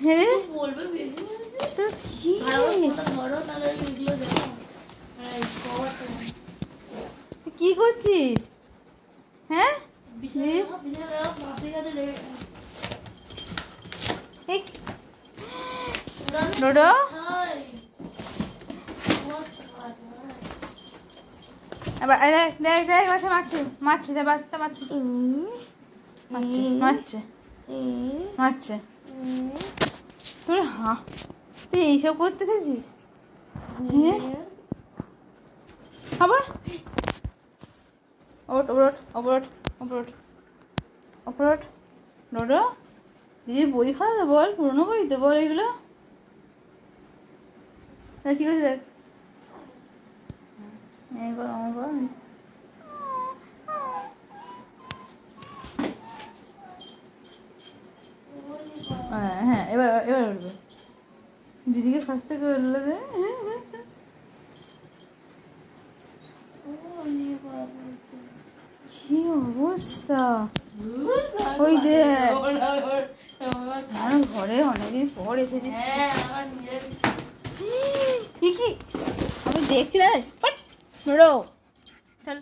হ্যাঁ বলবে বেবি তোর কি ধরো তাহলে এগুলো দেখো কি করছিস? হ্যাঁ ডোডো মারছে মারছে বাচ্চা মারছে মারছে মারছে মারছে তোর তুই এইসব করতে চাইছিস? হ্যাঁ আবার ওট ওট ওপরট ওপরট ওপরট ডোডো দিদির বই খাওয়া বল, পুরোনো বই তো বল এগুলো কি করছিস দেখ হ্যাঁ এবার এবার উঠবে দিদিকে ফার্স্টে করলো রে কি অবস্থা ওই দেখ ঘরে অনেকদিন পর এসেছিস কি আমি দেখছি না চল